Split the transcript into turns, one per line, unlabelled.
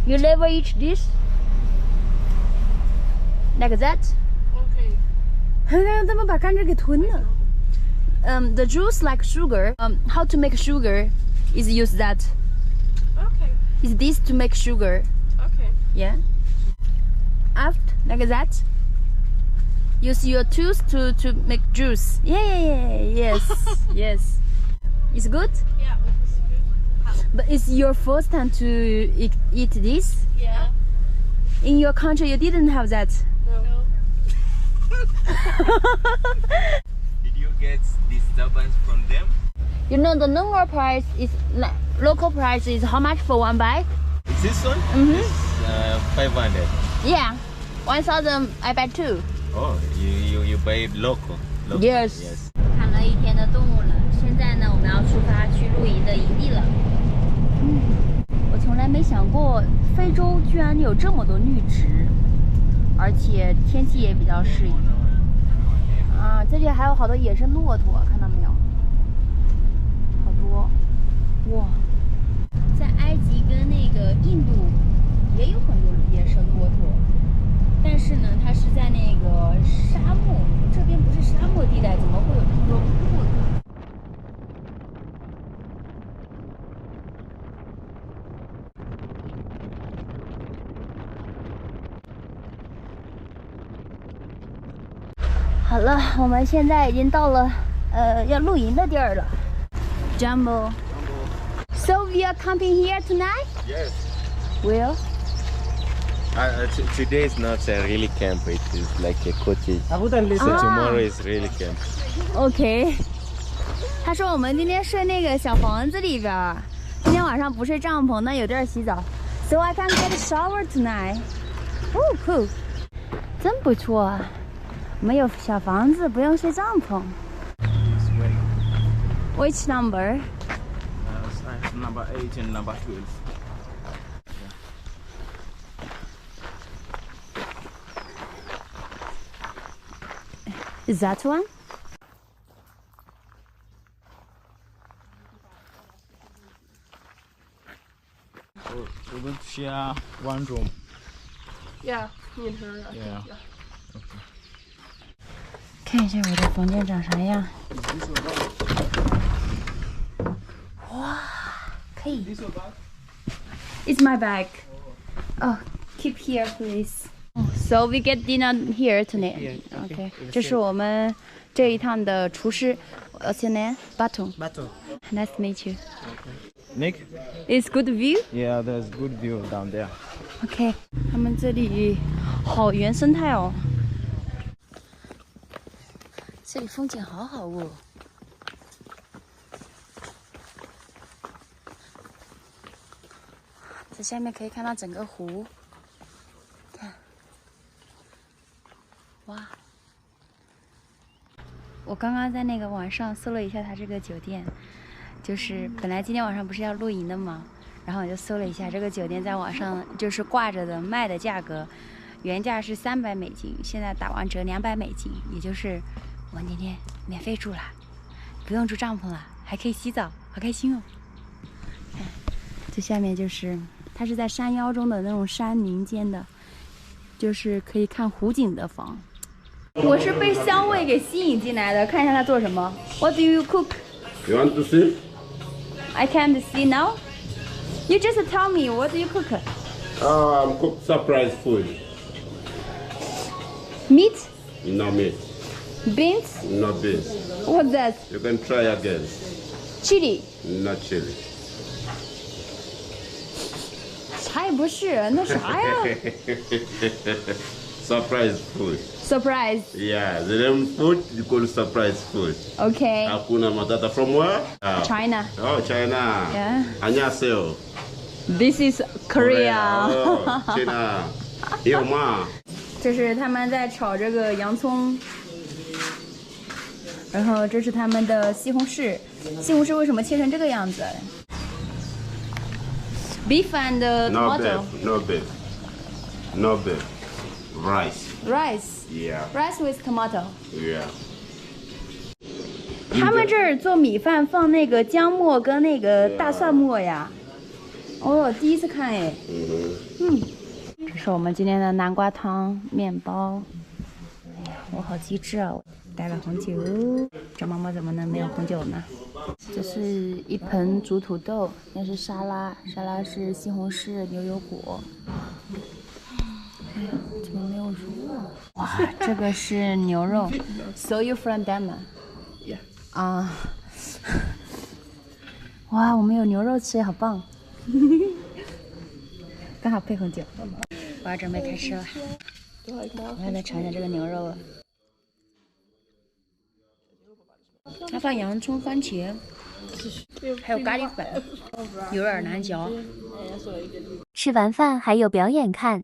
You never eat this? Like that?
Okay.
让他们把甘蔗给吞了。The juice like sugar. How to make sugar is use that.
Okay.
Is this to make sugar?
Okay.
Yeah. After like that. Use your tooth to make juice. Yeah. Yes. Yes. It's good.
Yeah, it was good.
But it's your first time to eat this.
Yeah.
In your country, you didn't have that.
No.
Did you get disturbance from them?
You know the normal price is local price is how much for one bag?
This one?
Mhm.
It's 500.
Yeah, 1,000 I buy two.
Oh, you buy local.
Yes.
Yes.
看了一天的动物了，现在呢，我们要出发去露营的营地了。我从来没想过非洲居然有这么多绿植，而且天气也比较适宜。啊，这里还有好多野生骆驼，看到没有？好多，哇！在埃及跟那个印度也有很多野生骆驼，但是呢，它是在那个沙漠，这边不是沙漠地带，怎么会有这么多骆驼？好了，我们现在已经到了要露营的地儿了。Jumbo. So we are camping here tonight?
Yes.
Well,
Today is not a really camp. It is like a cottage. So tomorrow is really camp.
OK. 他说我们今天睡那个小房子里边，今天晚上不睡帐篷，那有地儿洗澡。So I can get a shower tonight. Oh, cool. 真不错啊。我们有小房子，不用睡帐篷。Which number?
Number 8 and number 12.
Is that one?
We're going to share one room.
Yeah, me and her.
Yeah.
看一下我的房间长啥样。哇，可以。It's my bag. Oh, keep here, please. So we get dinner here tonight. Okay. 这是我们这一趟的厨师。What's your name? Batu. Nice to meet you.
Nick?
It's good view.
Yeah, there's good view down there.
OK， 他们这里好原生态哦，这里风景好好哦。在下面可以看到整个湖，看，哇！我刚刚在那个网上搜了一下它这个酒店，就是本来今天晚上不是要露营的吗？然后我就搜了一下这个酒店在网上就是挂着的卖的价格，原价是300美金，现在打完折200美金，也就是我们今天免费住了，不用住帐篷了，还可以洗澡，好开心哦！看，这下面就是它是在山腰中的那种山林间的，就是可以看湖景的房。我是被香味给吸引进来的，看一下他做什么。What do you cook?
You want to see?
I can't see now. You just tell me, what do you cook?
Cook surprise food.
Meat?
No meat.
Beans?
No beans.
What's that?
You can try again.
Chili?
Not chili.
啥也不是，那啥呀
Surprise food.
Surprise.
Yeah, the name food you call surprise food.
Okay.
Hakuna Matata from where?
China.
Oh, China.
Yeah.
안녕하세요.
This is Korea.
Oh, China. Yo ma.
这是他们在炒这个洋葱，然后这是他们的西红柿。西红柿为什么切成这个样子 ？Beef and
No
tomato.
beef. No beef. No beef. Rice.
Rice.
Yeah.
Rice with tomato.
Yeah.
他们这儿做米饭放那个姜末跟那个大蒜末呀。哦哟，第一次看哎。这是我们今天的南瓜汤面包。哎呀，我好机智啊！我带了红酒。张猫猫怎么能没有红酒呢？这是一盆煮土豆，那是沙拉，沙拉是西红柿、牛油果。哎呀，怎么没有肉啊？哇，这个是牛肉。So you from Denmark?
Yeah.
啊。哇，我们有牛肉吃，好棒！刚好配红酒。我要准备开吃了，我要来尝一下这个牛肉了。它放洋葱、番茄，还有咖喱粉，有点难嚼。
吃完饭还有表演看。